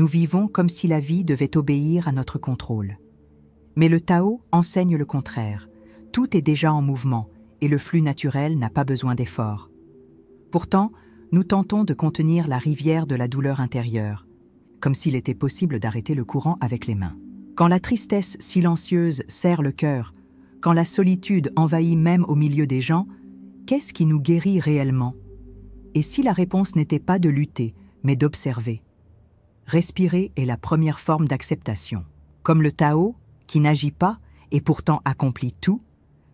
nous vivons comme si la vie devait obéir à notre contrôle. Mais le Tao enseigne le contraire. Tout est déjà en mouvement et le flux naturel n'a pas besoin d'efforts. Pourtant, nous tentons de contenir la rivière de la douleur intérieure, comme s'il était possible d'arrêter le courant avec les mains. Quand la tristesse silencieuse serre le cœur, quand la solitude envahit même au milieu des gens, qu'est-ce qui nous guérit réellement? Et si la réponse n'était pas de lutter, mais d'observer? Respirer est la première forme d'acceptation. Comme le Tao, qui n'agit pas et pourtant accomplit tout,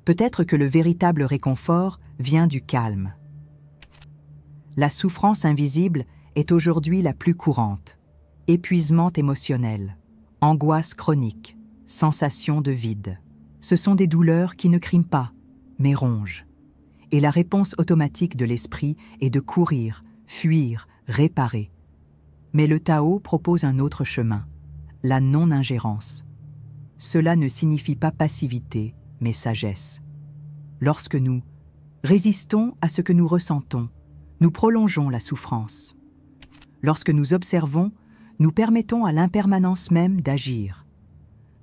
peut-être que le véritable réconfort vient du calme. La souffrance invisible est aujourd'hui la plus courante. Épuisement émotionnel, angoisse chronique, sensation de vide. Ce sont des douleurs qui ne crient pas, mais rongent. Et la réponse automatique de l'esprit est de courir, fuir, réparer. Mais le Tao propose un autre chemin, la non-ingérence. Cela ne signifie pas passivité, mais sagesse. Lorsque nous résistons à ce que nous ressentons, nous prolongeons la souffrance. Lorsque nous observons, nous permettons à l'impermanence même d'agir.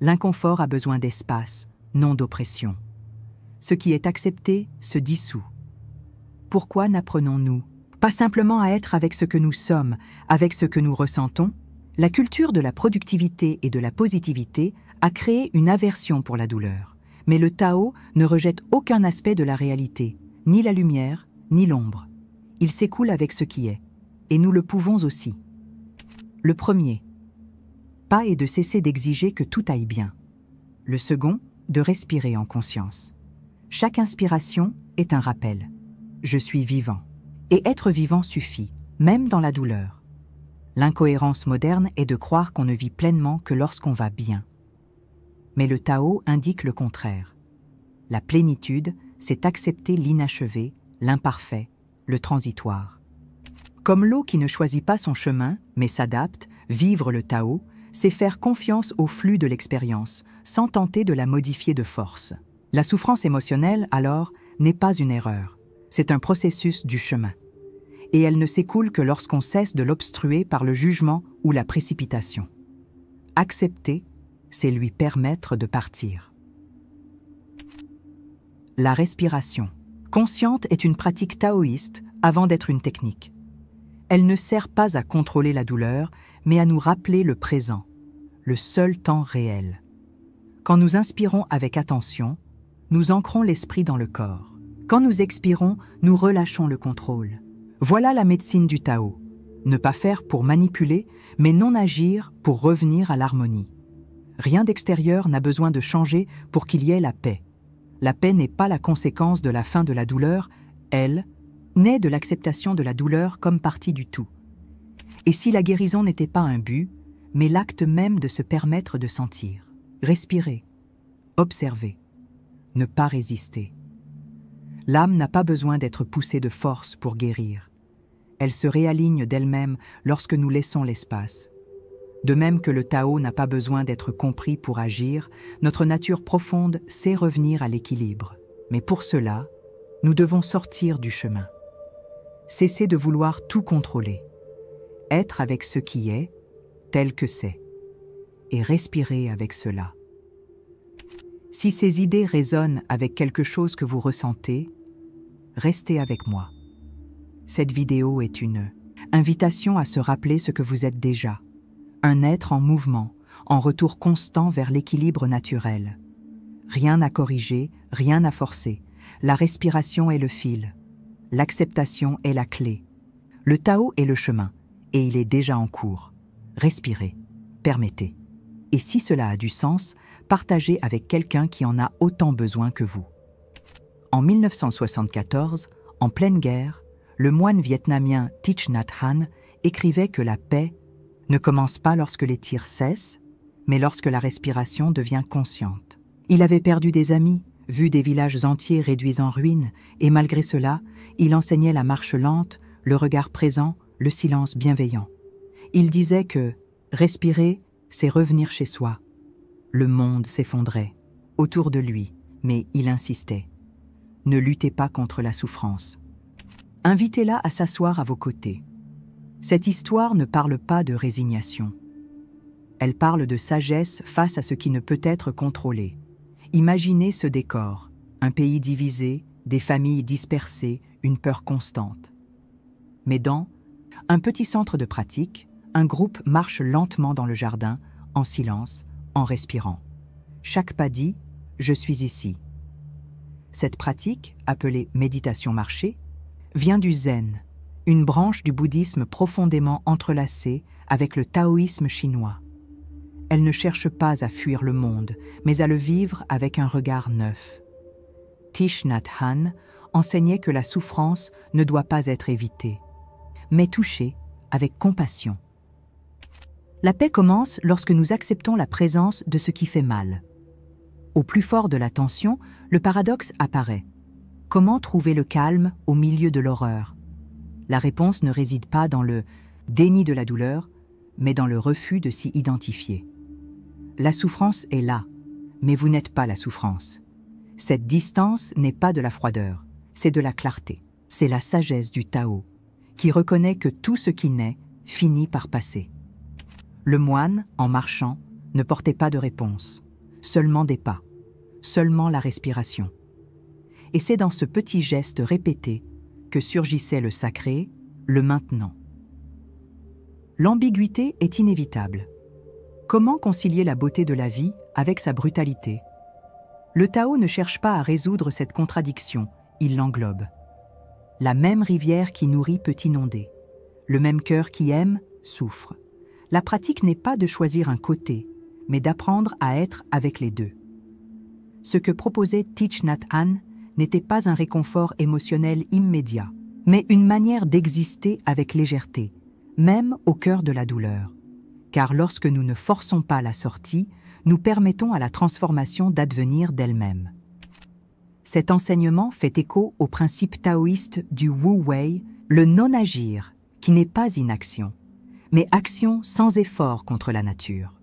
L'inconfort a besoin d'espace, non d'oppression. Ce qui est accepté se dissout. Pourquoi n'apprenons-nous pas simplement à être avec ce que nous sommes, avec ce que nous ressentons? La culture de la productivité et de la positivité a créé une aversion pour la douleur. Mais le Tao ne rejette aucun aspect de la réalité, ni la lumière, ni l'ombre. Il s'écoule avec ce qui est, et nous le pouvons aussi. Le premier, pas est de cesser d'exiger que tout aille bien. Le second, de respirer en conscience. Chaque inspiration est un rappel. Je suis vivant. Et être vivant suffit, même dans la douleur. L'incohérence moderne est de croire qu'on ne vit pleinement que lorsqu'on va bien. Mais le Tao indique le contraire. La plénitude, c'est accepter l'inachevé, l'imparfait, le transitoire. Comme l'eau qui ne choisit pas son chemin, mais s'adapte, vivre le Tao, c'est faire confiance au flux de l'expérience, sans tenter de la modifier de force. La souffrance émotionnelle, alors, n'est pas une erreur. C'est un processus du chemin. Et elle ne s'écoule que lorsqu'on cesse de l'obstruer par le jugement ou la précipitation. Accepter, c'est lui permettre de partir. La respiration. Consciente est une pratique taoïste avant d'être une technique. Elle ne sert pas à contrôler la douleur, mais à nous rappeler le présent, le seul temps réel. Quand nous inspirons avec attention, nous ancrons l'esprit dans le corps. Quand nous expirons, nous relâchons le contrôle. Voilà la médecine du Tao. Ne pas faire pour manipuler, mais non agir pour revenir à l'harmonie. Rien d'extérieur n'a besoin de changer pour qu'il y ait la paix. La paix n'est pas la conséquence de la fin de la douleur, elle naît de l'acceptation de la douleur comme partie du tout. Et si la guérison n'était pas un but, mais l'acte même de se permettre de sentir, respirer, observer, ne pas résister. L'âme n'a pas besoin d'être poussée de force pour guérir. Elle se réaligne d'elle-même lorsque nous laissons l'espace. De même que le Tao n'a pas besoin d'être compris pour agir, notre nature profonde sait revenir à l'équilibre. Mais pour cela, nous devons sortir du chemin. Cesser de vouloir tout contrôler. Être avec ce qui est, tel que c'est. Et respirer avec cela. Si ces idées résonnent avec quelque chose que vous ressentez, restez avec moi. Cette vidéo est une invitation à se rappeler ce que vous êtes déjà. Un être en mouvement, en retour constant vers l'équilibre naturel. Rien à corriger, rien à forcer. La respiration est le fil. L'acceptation est la clé. Le Tao est le chemin, et il est déjà en cours. Respirez, permettez. Et si cela a du sens, partagez avec quelqu'un qui en a autant besoin que vous. En 1974, en pleine guerre, le moine vietnamien Thich Nhat Hanh écrivait que la paix ne commence pas lorsque les tirs cessent, mais lorsque la respiration devient consciente. Il avait perdu des amis, vu des villages entiers réduits en ruines, et malgré cela, il enseignait la marche lente, le regard présent, le silence bienveillant. Il disait que respirer, c'est revenir chez soi. Le monde s'effondrait autour de lui, mais il insistait. Ne luttez pas contre la souffrance. Invitez-la à s'asseoir à vos côtés. Cette histoire ne parle pas de résignation, Elle parle de sagesse face à ce qui ne peut être contrôlé. Imaginez ce décor, un pays divisé, des familles dispersées, une peur constante. Mais dans un petit centre de pratique, un groupe marche lentement dans le jardin, en silence, en respirant. Chaque pas dit « Je suis ici ». Cette pratique, appelée méditation marchée, vient du zen, une branche du bouddhisme profondément entrelacée avec le taoïsme chinois. Elle ne cherche pas à fuir le monde, mais à le vivre avec un regard neuf. Thich Nhat Hanh enseignait que la souffrance ne doit pas être évitée, mais touchée avec compassion. La paix commence lorsque nous acceptons la présence de ce qui fait mal. Au plus fort de la tension, le paradoxe apparaît. Comment trouver le calme au milieu de l'horreur? La réponse ne réside pas dans le déni de la douleur, mais dans le refus de s'y identifier. La souffrance est là, mais vous n'êtes pas la souffrance. Cette distance n'est pas de la froideur, c'est de la clarté. C'est la sagesse du Tao, qui reconnaît que tout ce qui naît finit par passer. Le moine, en marchant, ne portait pas de réponse, seulement des pas, seulement la respiration. Et c'est dans ce petit geste répété que surgissait le sacré, le maintenant. L'ambiguïté est inévitable. Comment concilier la beauté de la vie avec sa brutalité? Le Tao ne cherche pas à résoudre cette contradiction, il l'englobe. La même rivière qui nourrit peut inonder. Le même cœur qui aime souffre. La pratique n'est pas de choisir un côté, mais d'apprendre à être avec les deux. Ce que proposait Thich Nhat Hanh n'était pas un réconfort émotionnel immédiat, mais une manière d'exister avec légèreté, même au cœur de la douleur. Car lorsque nous ne forçons pas la sortie, nous permettons à la transformation d'advenir d'elle-même. Cet enseignement fait écho au principe taoïste du Wu Wei, le non-agir, qui n'est pas inaction, mais action sans effort contre la nature.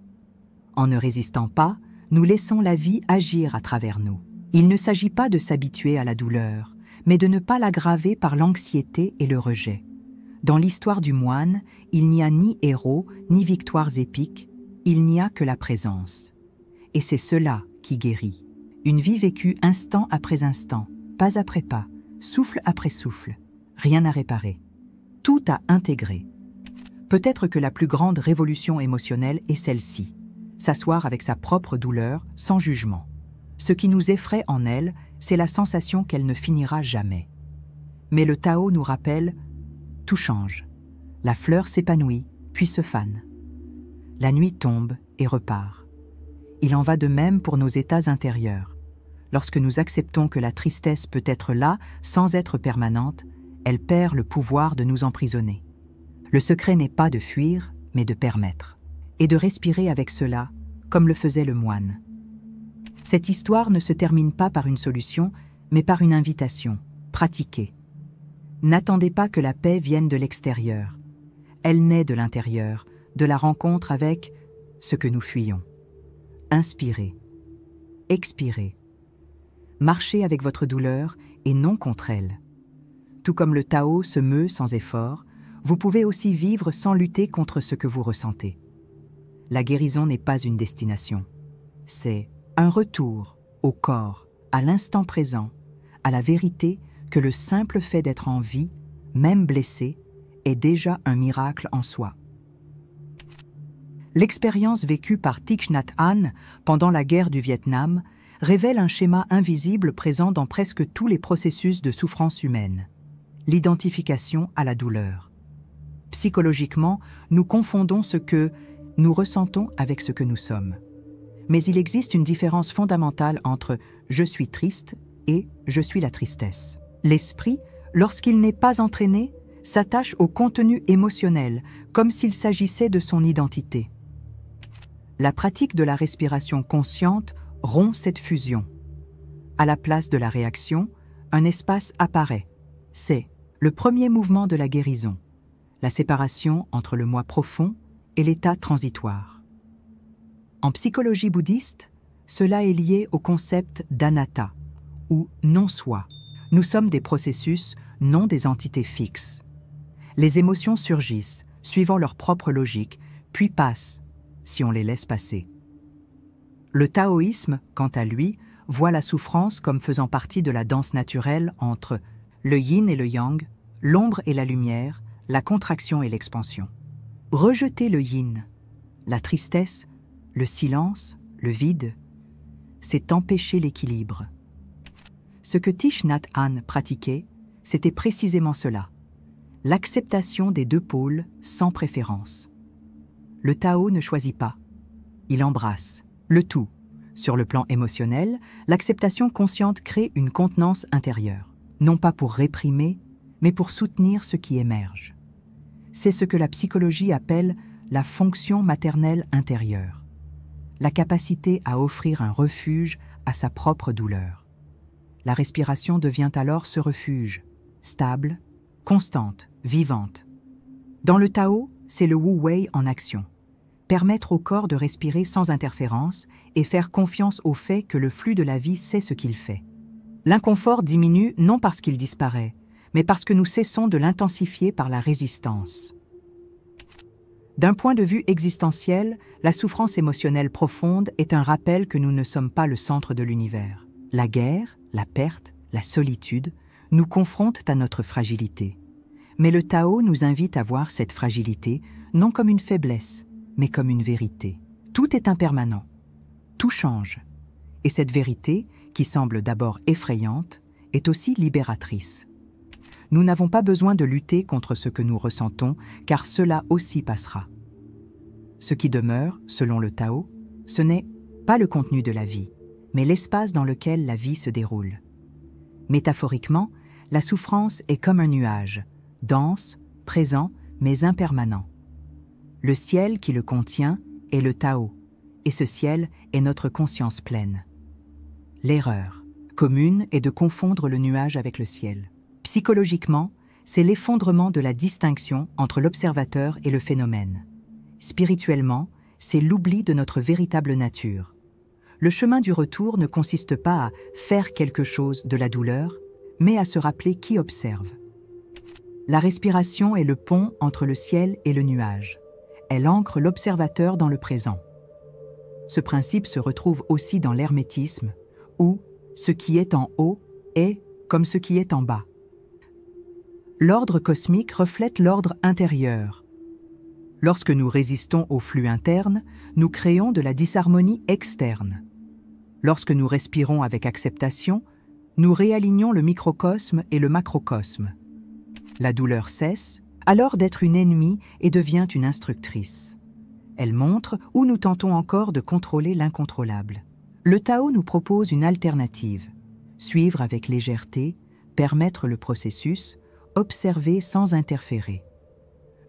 En ne résistant pas, nous laissons la vie agir à travers nous. Il ne s'agit pas de s'habituer à la douleur, mais de ne pas l'aggraver par l'anxiété et le rejet. Dans l'histoire du moine, il n'y a ni héros, ni victoires épiques, il n'y a que la présence. Et c'est cela qui guérit. Une vie vécue instant après instant, pas après pas, souffle après souffle. Rien à réparer. Tout à intégrer. Peut-être que la plus grande révolution émotionnelle est celle-ci. S'asseoir avec sa propre douleur, sans jugement. Ce qui nous effraie en elle, c'est la sensation qu'elle ne finira jamais. Mais le Tao nous rappelle, tout change. La fleur s'épanouit, puis se fane. La nuit tombe et repart. Il en va de même pour nos états intérieurs. Lorsque nous acceptons que la tristesse peut être là sans être permanente, elle perd le pouvoir de nous emprisonner. Le secret n'est pas de fuir, mais de permettre. Et de respirer avec cela, comme le faisait le moine. Cette histoire ne se termine pas par une solution, mais par une invitation. Pratiquez. N'attendez pas que la paix vienne de l'extérieur. Elle naît de l'intérieur, de la rencontre avec ce que nous fuyons. Inspirez. Expirez. Marchez avec votre douleur et non contre elle. Tout comme le Tao se meut sans effort, vous pouvez aussi vivre sans lutter contre ce que vous ressentez. La guérison n'est pas une destination. C'est un retour au corps, à l'instant présent, à la vérité que le simple fait d'être en vie, même blessé, est déjà un miracle en soi. L'expérience vécue par Thich Nhat Hanh pendant la guerre du Vietnam révèle un schéma invisible présent dans presque tous les processus de souffrance humaine. L'identification à la douleur. Psychologiquement, nous confondons ce que nous ressentons avec ce que nous sommes. Mais il existe une différence fondamentale entre « je suis triste » et « je suis la tristesse ». L'esprit, lorsqu'il n'est pas entraîné, s'attache au contenu émotionnel, comme s'il s'agissait de son identité. La pratique de la respiration consciente rompt cette fusion. À la place de la réaction, un espace apparaît. C'est le premier mouvement de la guérison, la séparation entre le moi profond et l'état transitoire. En psychologie bouddhiste, cela est lié au concept d'anatta, ou non-soi. Nous sommes des processus, non des entités fixes. Les émotions surgissent, suivant leur propre logique, puis passent, si on les laisse passer. Le taoïsme, quant à lui, voit la souffrance comme faisant partie de la danse naturelle entre le yin et le yang, l'ombre et la lumière, la contraction et l'expansion. Rejeter le yin, la tristesse, le silence, le vide, c'est empêcher l'équilibre. Ce que Thich Nhat Hanh pratiquait, c'était précisément cela, l'acceptation des deux pôles sans préférence. Le Tao ne choisit pas, il embrasse le tout. Sur le plan émotionnel, l'acceptation consciente crée une contenance intérieure, non pas pour réprimer, mais pour soutenir ce qui émerge. C'est ce que la psychologie appelle la fonction maternelle intérieure, la capacité à offrir un refuge à sa propre douleur. La respiration devient alors ce refuge, stable, constante, vivante. Dans le Tao, c'est le Wu Wei en action. Permettre au corps de respirer sans interférence et faire confiance au fait que le flux de la vie sait ce qu'il fait. L'inconfort diminue non parce qu'il disparaît, mais parce que nous cessons de l'intensifier par la résistance. D'un point de vue existentiel, la souffrance émotionnelle profonde est un rappel que nous ne sommes pas le centre de l'univers. La guerre, la perte, la solitude nous confrontent à notre fragilité. Mais le Tao nous invite à voir cette fragilité non comme une faiblesse, mais comme une vérité. Tout est impermanent, tout change. Et cette vérité, qui semble d'abord effrayante, est aussi libératrice. Nous n'avons pas besoin de lutter contre ce que nous ressentons, car cela aussi passera. Ce qui demeure, selon le Tao, ce n'est pas le contenu de la vie, mais l'espace dans lequel la vie se déroule. Métaphoriquement, la souffrance est comme un nuage, dense, présent, mais impermanent. Le ciel qui le contient est le Tao, et ce ciel est notre conscience pleine. L'erreur commune est de confondre le nuage avec le ciel. Psychologiquement, c'est l'effondrement de la distinction entre l'observateur et le phénomène. Spirituellement, c'est l'oubli de notre véritable nature. Le chemin du retour ne consiste pas à faire quelque chose de la douleur, mais à se rappeler qui observe. La respiration est le pont entre le ciel et le nuage. Elle ancre l'observateur dans le présent. Ce principe se retrouve aussi dans l'hermétisme, où ce qui est en haut est comme ce qui est en bas. L'ordre cosmique reflète l'ordre intérieur. Lorsque nous résistons au flux interne, nous créons de la disharmonie externe. Lorsque nous respirons avec acceptation, nous réalignons le microcosme et le macrocosme. La douleur cesse alors d'être une ennemie et devient une instructrice. Elle montre où nous tentons encore de contrôler l'incontrôlable. Le Tao nous propose une alternative. Suivre avec légèreté, permettre le processus, observer sans interférer.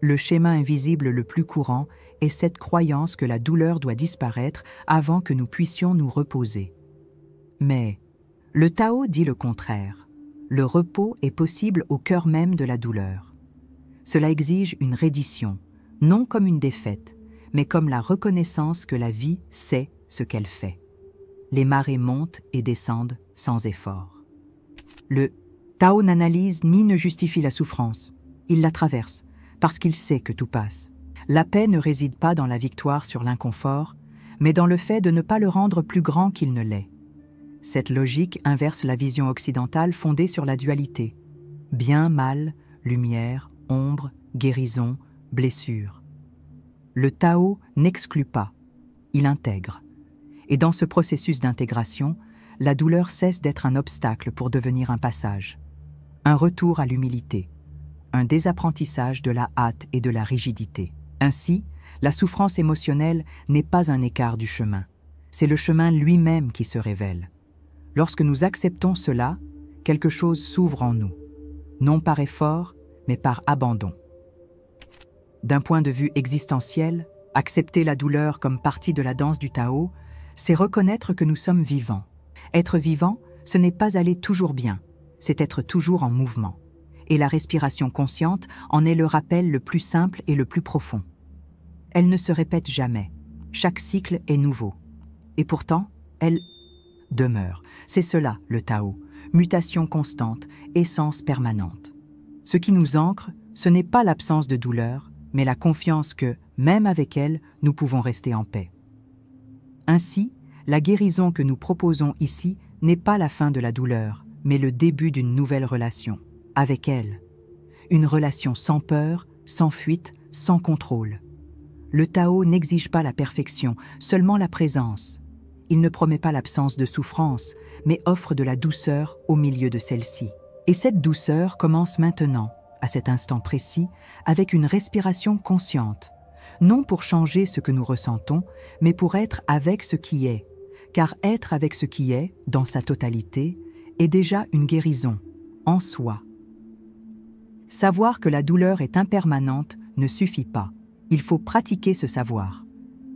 Le schéma invisible le plus courant est cette croyance que la douleur doit disparaître avant que nous puissions nous reposer. Mais le Tao dit le contraire. Le repos est possible au cœur même de la douleur. Cela exige une reddition, non comme une défaite, mais comme la reconnaissance que la vie sait ce qu'elle fait. Les marées montent et descendent sans effort. Le Tao n'analyse ni ne justifie la souffrance. Il la traverse, parce qu'il sait que tout passe. La paix ne réside pas dans la victoire sur l'inconfort, mais dans le fait de ne pas le rendre plus grand qu'il ne l'est. Cette logique inverse la vision occidentale fondée sur la dualité. Bien, mal, lumière, ombre, guérison, blessure. Le Tao n'exclut pas, il intègre. Et dans ce processus d'intégration, la douleur cesse d'être un obstacle pour devenir un passage, un retour à l'humilité, un désapprentissage de la hâte et de la rigidité. Ainsi, la souffrance émotionnelle n'est pas un écart du chemin, c'est le chemin lui-même qui se révèle. Lorsque nous acceptons cela, quelque chose s'ouvre en nous, non par effort, mais par abandon. D'un point de vue existentiel, accepter la douleur comme partie de la danse du Tao, c'est reconnaître que nous sommes vivants. Être vivant, ce n'est pas aller toujours bien, c'est être toujours en mouvement. Et la respiration consciente en est le rappel le plus simple et le plus profond. Elle ne se répète jamais, chaque cycle est nouveau. Et pourtant, elle demeure. C'est cela, le Tao, mutation constante, essence permanente. Ce qui nous ancre, ce n'est pas l'absence de douleur, mais la confiance que, même avec elle, nous pouvons rester en paix. Ainsi, la guérison que nous proposons ici n'est pas la fin de la douleur, mais le début d'une nouvelle relation, avec elle. Une relation sans peur, sans fuite, sans contrôle. Le Tao n'exige pas la perfection, seulement la présence. Il ne promet pas l'absence de souffrance, mais offre de la douceur au milieu de celle-ci. Et cette douceur commence maintenant, à cet instant précis, avec une respiration consciente. Non pour changer ce que nous ressentons, mais pour être avec ce qui est. Car être avec ce qui est, dans sa totalité, est déjà une guérison, en soi. Savoir que la douleur est impermanente ne suffit pas. Il faut pratiquer ce savoir.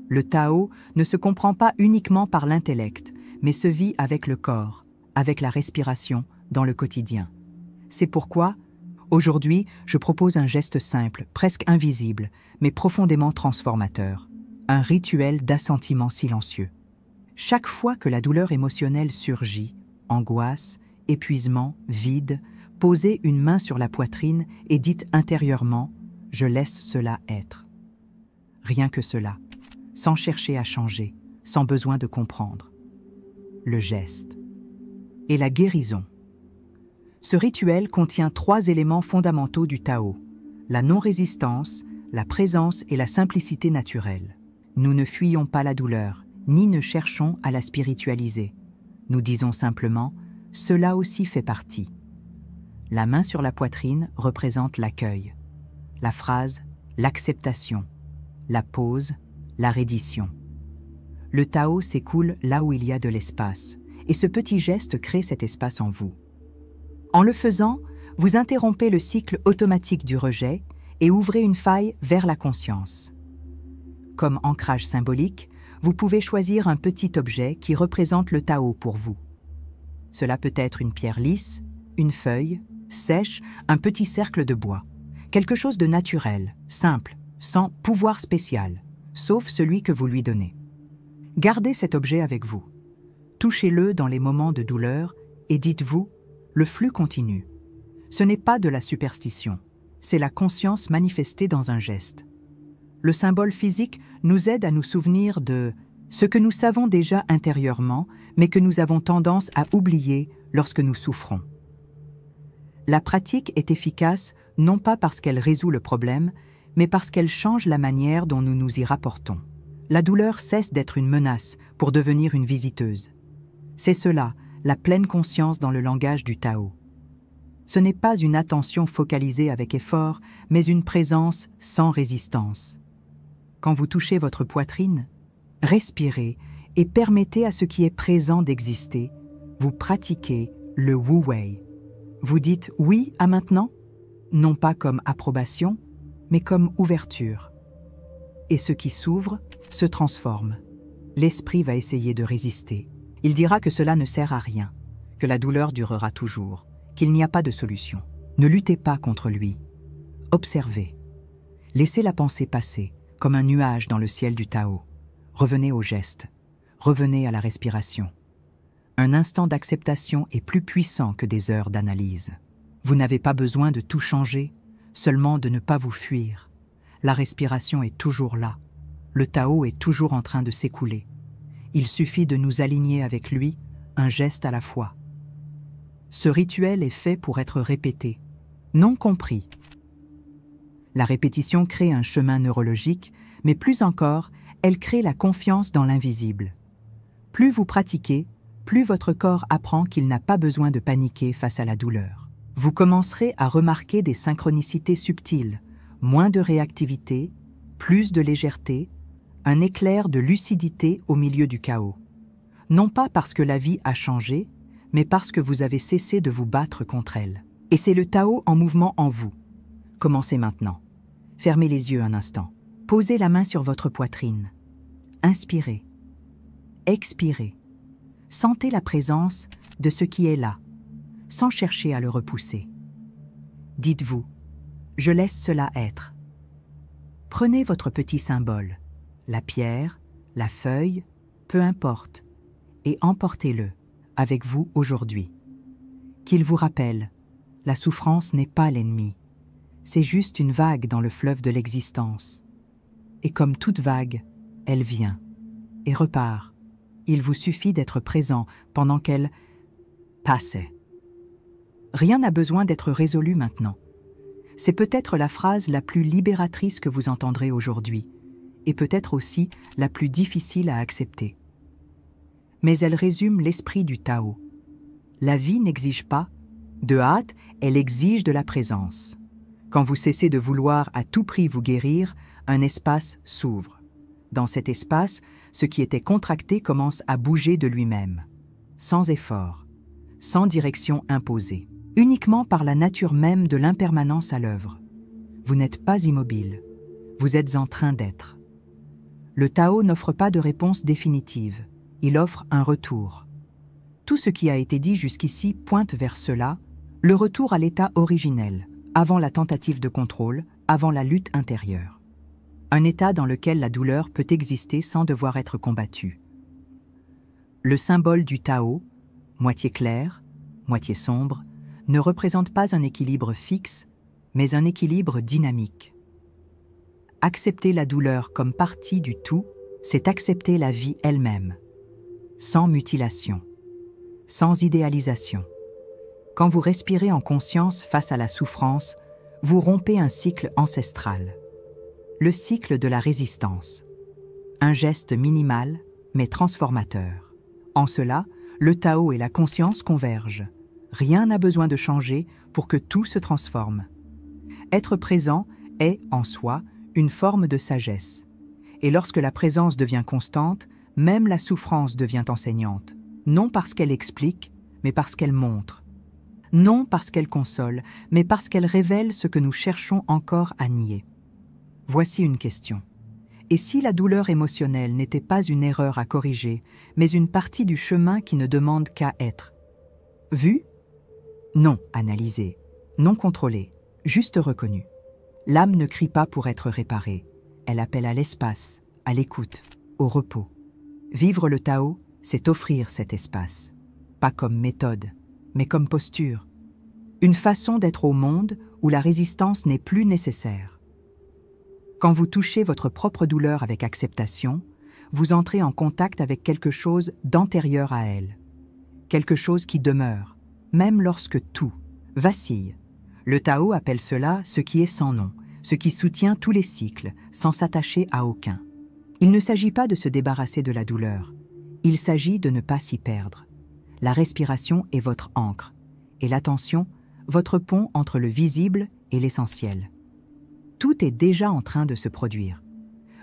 Le Tao ne se comprend pas uniquement par l'intellect, mais se vit avec le corps, avec la respiration, dans le quotidien. C'est pourquoi, aujourd'hui, je propose un geste simple, presque invisible, mais profondément transformateur. Un rituel d'assentiment silencieux. Chaque fois que la douleur émotionnelle surgit, angoisse, épuisement, vide, posez une main sur la poitrine et dites intérieurement « Je laisse cela être ». Rien que cela, sans chercher à changer, sans besoin de comprendre. Le geste. Et la guérison. Ce rituel contient 3 éléments fondamentaux du Tao, la non-résistance, la présence et la simplicité naturelle. Nous ne fuyons pas la douleur, ni ne cherchons à la spiritualiser. Nous disons simplement « cela aussi fait partie ». La main sur la poitrine représente l'accueil. La phrase « l'acceptation ». La pause, la reddition. Le Tao s'écoule là où il y a de l'espace, et ce petit geste crée cet espace en vous. En le faisant, vous interrompez le cycle automatique du rejet et ouvrez une faille vers la conscience. Comme ancrage symbolique, vous pouvez choisir un petit objet qui représente le Tao pour vous. Cela peut être une pierre lisse, une feuille, sèche, un petit cercle de bois. Quelque chose de naturel, simple, sans pouvoir spécial, sauf celui que vous lui donnez. Gardez cet objet avec vous. Touchez-le dans les moments de douleur et dites-vous, le flux continue. Ce n'est pas de la superstition, c'est la conscience manifestée dans un geste. Le symbole physique nous aide à nous souvenir de ce que nous savons déjà intérieurement, mais que nous avons tendance à oublier lorsque nous souffrons. La pratique est efficace non pas parce qu'elle résout le problème, mais parce qu'elle change la manière dont nous nous y rapportons. La douleur cesse d'être une menace pour devenir une visiteuse. C'est cela, la pleine conscience dans le langage du Tao. Ce n'est pas une attention focalisée avec effort, mais une présence sans résistance. Quand vous touchez votre poitrine, respirez et permettez à ce qui est présent d'exister. Vous pratiquez le Wu Wei. Vous dites oui à maintenant, non pas comme approbation, mais comme ouverture. Et ce qui s'ouvre se transforme. L'esprit va essayer de résister. Il dira que cela ne sert à rien, que la douleur durera toujours, qu'il n'y a pas de solution. Ne luttez pas contre lui. Observez. Laissez la pensée passer, comme un nuage dans le ciel du Tao. Revenez au geste. Revenez à la respiration. Un instant d'acceptation est plus puissant que des heures d'analyse. Vous n'avez pas besoin de tout changer, seulement de ne pas vous fuir. La respiration est toujours là. Le Tao est toujours en train de s'écouler. Il suffit de nous aligner avec lui, un geste à la fois. Ce rituel est fait pour être répété, non compris. La répétition crée un chemin neurologique, mais plus encore, elle crée la confiance dans l'invisible. Plus vous pratiquez, plus votre corps apprend qu'il n'a pas besoin de paniquer face à la douleur. Vous commencerez à remarquer des synchronicités subtiles, moins de réactivité, plus de légèreté, un éclair de lucidité au milieu du chaos. Non pas parce que la vie a changé, mais parce que vous avez cessé de vous battre contre elle. Et c'est le Tao en mouvement en vous. Commencez maintenant. Fermez les yeux un instant. Posez la main sur votre poitrine. Inspirez. Expirez. Sentez la présence de ce qui est là, sans chercher à le repousser. Dites-vous, je laisse cela être. Prenez votre petit symbole, la pierre, la feuille, peu importe, et emportez-le avec vous aujourd'hui. Qu'il vous rappelle, la souffrance n'est pas l'ennemi, c'est juste une vague dans le fleuve de l'existence. et comme toute vague, elle vient et repart. Il vous suffit d'être présent pendant qu'elle passait. Rien n'a besoin d'être résolu maintenant. C'est peut-être la phrase la plus libératrice que vous entendrez aujourd'hui, et peut-être aussi la plus difficile à accepter. Mais elle résume l'esprit du Tao. La vie n'exige pas de hâte, elle exige de la présence. Quand vous cessez de vouloir à tout prix vous guérir, un espace s'ouvre. Dans cet espace, ce qui était contracté commence à bouger de lui-même, sans effort, sans direction imposée, uniquement par la nature même de l'impermanence à l'œuvre. Vous n'êtes pas immobile, vous êtes en train d'être. Le Tao n'offre pas de réponse définitive, il offre un retour. Tout ce qui a été dit jusqu'ici pointe vers cela, le retour à l'état originel, avant la tentative de contrôle, avant la lutte intérieure. Un état dans lequel la douleur peut exister sans devoir être combattue. Le symbole du Tao, moitié clair, moitié sombre, ne représente pas un équilibre fixe, mais un équilibre dynamique. Accepter la douleur comme partie du tout, c'est accepter la vie elle-même, sans mutilation, sans idéalisation. Quand vous respirez en conscience face à la souffrance, vous rompez un cycle ancestral. Le cycle de la résistance. Un geste minimal, mais transformateur. En cela, le Tao et la conscience convergent. Rien n'a besoin de changer pour que tout se transforme. Être présent est, en soi, une forme de sagesse. Et lorsque la présence devient constante, même la souffrance devient enseignante. Non parce qu'elle explique, mais parce qu'elle montre. Non parce qu'elle console, mais parce qu'elle révèle ce que nous cherchons encore à nier. Voici une question. Et si la douleur émotionnelle n'était pas une erreur à corriger, mais une partie du chemin qui ne demande qu'à être vue? Non analysée, non contrôlée, juste reconnue. L'âme ne crie pas pour être réparée. Elle appelle à l'espace, à l'écoute, au repos. Vivre le Tao, c'est offrir cet espace. Pas comme méthode, mais comme posture. Une façon d'être au monde où la résistance n'est plus nécessaire. Quand vous touchez votre propre douleur avec acceptation, vous entrez en contact avec quelque chose d'antérieur à elle. Quelque chose qui demeure, même lorsque tout vacille. Le Tao appelle cela ce qui est sans nom, ce qui soutient tous les cycles, sans s'attacher à aucun. Il ne s'agit pas de se débarrasser de la douleur. Il s'agit de ne pas s'y perdre. La respiration est votre ancre, et l'attention, votre pont entre le visible et l'essentiel. Tout est déjà en train de se produire.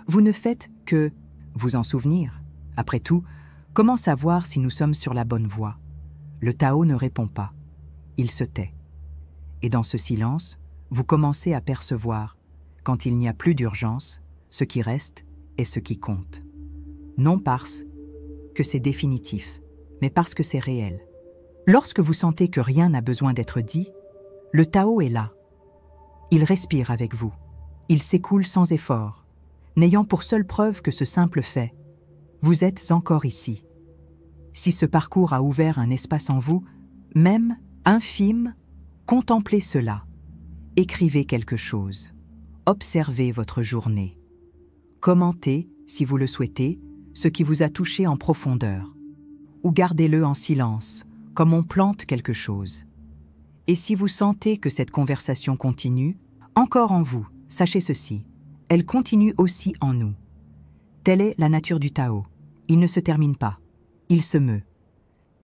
Vous ne faites que vous en souvenir. Après tout, comment savoir si nous sommes sur la bonne voie? Le Tao ne répond pas. Il se tait. Et dans ce silence, vous commencez à percevoir, quand il n'y a plus d'urgence, ce qui reste est ce qui compte. Non parce que c'est définitif, mais parce que c'est réel. Lorsque vous sentez que rien n'a besoin d'être dit, le Tao est là. Il respire avec vous. Il s'écoule sans effort, n'ayant pour seule preuve que ce simple fait. Vous êtes encore ici. Si ce parcours a ouvert un espace en vous, même infime, contemplez cela. Écrivez quelque chose. Observez votre journée. Commentez, si vous le souhaitez, ce qui vous a touché en profondeur. Ou gardez-le en silence, comme on plante quelque chose. Et si vous sentez que cette conversation continue, encore en vous, sachez ceci, elle continue aussi en nous. Telle est la nature du Tao. Il ne se termine pas, il se meut.